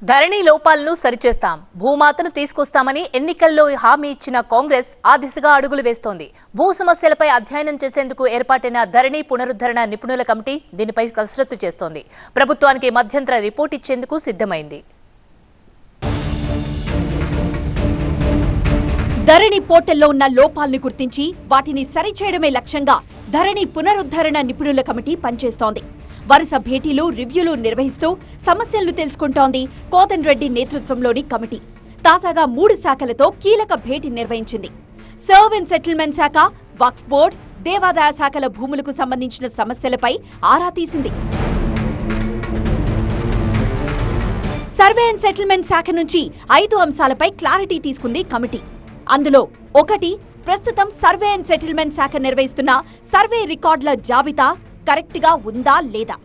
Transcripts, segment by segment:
ధరణి లోపాలను సరిచేస్తాం, భూమాతను తీసుకొస్తామని ఎన్నికల్లో హామీ ఇచ్చిన కాంగ్రెస్ ఆ దిశగా అడుగులు వేస్తోంది. భూ సమస్యలపై అధ్యయనం చేసేందుకు ఏర్పాటైన ధరణి పునరుద్ధరణ నిపుణుల కమిటీ దీనిపై కసరత్తు చేస్తోంది. ప్రభుత్వానికి మధ్యంతర రిపోర్ట్ ఇచ్చేందుకు సిద్ధమైంది. ధరణి పోర్టల్లో ఉన్న లోపాలను గుర్తించి వాటిని సరిచేయడమే లక్ష్యంగా ధరణి పునరుద్ధరణ నిపుణుల కమిటీ పనిచేస్తోంది. వరుస భేటీలు, రివ్యూలు నిర్వహిస్తూ సమస్యలను తెలుసుకుంటోంది కోదండరెడ్డి నేతృత్వంలోని కమిటీ. తాజాగా 3 శాఖలతో కీలక భేటీ నిర్వహించింది. సర్వ్ అండ్ సెటిల్మెంట్ శాఖ, వక్ఫ్ బోర్డ్, దేవాదాయ శాఖల భూములకు సంబంధించిన సమస్యలపై ఆరా తీసింది. సర్వే అండ్ సెటిల్మెంట్ శాఖ నుంచి 5 అంశాలపై క్లారిటీ తీసుకుంది కమిటీ. అందులో 1, ప్రస్తుతం సర్వే అండ్ సెటిల్మెంట్ శాఖ నిర్వహిస్తున్న సర్వే రికార్డుల జాబితా కరెక్ట్ గా ఉందా లేదా.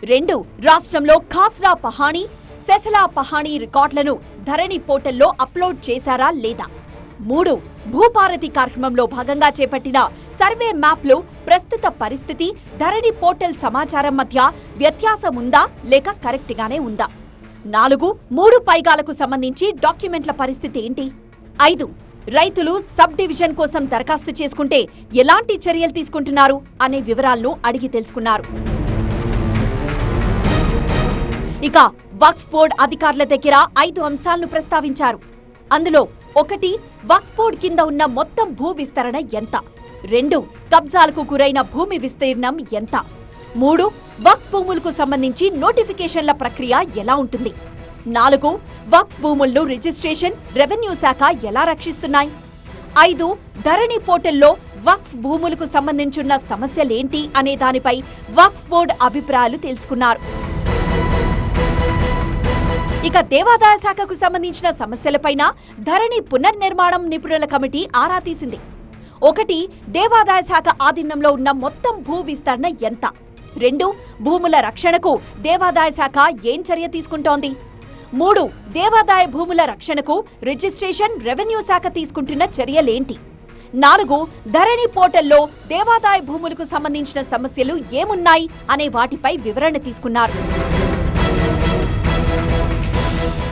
2, రాష్ట్రంలో ఖాస్రా పహాణీ, సెసలా పహాణీ రికార్డులను ధరణి పోర్టల్లో అప్లోడ్ చేశారా లేదా. 3, భూపారతి కార్యక్రమంలో భాగంగా చేపట్టిన సర్వే మ్యాప్లు ప్రస్తుత పరిస్థితి, ధరణి పోర్టల్ సమాచారం మధ్య వ్యత్యాసం ఉందా లేక కరెక్ట్ గానే ఉందా. 4, 3 పైగాలకు సంబంధించి డాక్యుమెంట్ల పరిస్థితి ఏంటి. 5, రైతులు సబ్ డివిజన్ కోసం దరఖాస్తు చేసుకుంటే ఎలాంటి చర్యలు తీసుకుంటున్నారు అనే వివరాలను అడిగి తెలుసుకున్నారు. ఇక వక్ఫ్ బోర్డ్ అధికారుల దగ్గర 5 అంశాలను ప్రస్తావించారు. అందులో 1, వక్ఫ్ బోర్డ్ కింద ఉన్న మొత్తం భూ విస్తరణ ఎంత. 2, కబ్జాలకు గురైన భూమి విస్తీర్ణం ఎంత. 3, వక్ఫ్ భూములకు సంబంధించి నోటిఫికేషన్ల ప్రక్రియ ఎలా ఉంటుంది. 4, వక్ఫ్ భూములను రిజిస్ట్రేషన్, రెవెన్యూ శాఖ ఎలా రక్షిస్తున్నాయి. 5, ధరణి పోర్టల్లో వక్ఫ్ భూములకు సంబంధించిన సమస్యలేంటి అనే దానిపై వక్ఫ్ బోర్డు అభిప్రాయాలు తెలుసుకున్నారు. ఇక దేవాదాయ శాఖకు సంబంధించిన సమస్యలపైన ధరణి పునర్నిర్మాణం నిపుణుల కమిటీ ఆరా తీసింది. 1, దేవాదాయ శాఖ ఆధీనంలో ఉన్న మొత్తం భూ విస్తరణ ఎంత. 2, భూముల రక్షణకు దేవాదాయ శాఖ ఏం చర్య తీసుకుంటోంది. 3, దేవాదాయ భూముల రక్షణకు రిజిస్ట్రేషన్, రెవెన్యూ శాఖ తీసుకుంటున్న చర్యలేంటి. 4, ధరణి పోర్టల్లో దేవాదాయ భూములకు సంబంధించిన సమస్యలు ఏమున్నాయి అనే వాటిపై వివరణ తీసుకున్నారు.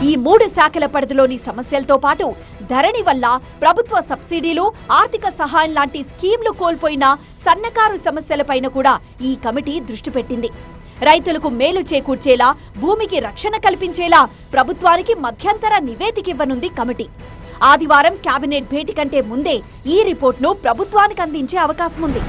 ఈ 3 శాఖల పరిధిలోని సమస్యలతో పాటు ధరణి వల్ల ప్రభుత్వ సబ్సిడీలు, ఆర్థిక సహాయం లాంటి స్కీమ్లు కోల్పోయిన సన్నకారు సమస్యలపైన కూడా ఈ కమిటీ దృష్టి పెట్టింది. రైతులకు మేలు చేకూర్చేలా, భూమికి రక్షణ కల్పించేలా ప్రభుత్వానికి మధ్యంతర నివేదిక ఇవ్వనుంది కమిటీ. ఆదివారం కేబినెట్ భేటీ కంటే ముందే ఈ రిపోర్ట్ను ప్రభుత్వానికి అందించే అవకాశం ఉంది.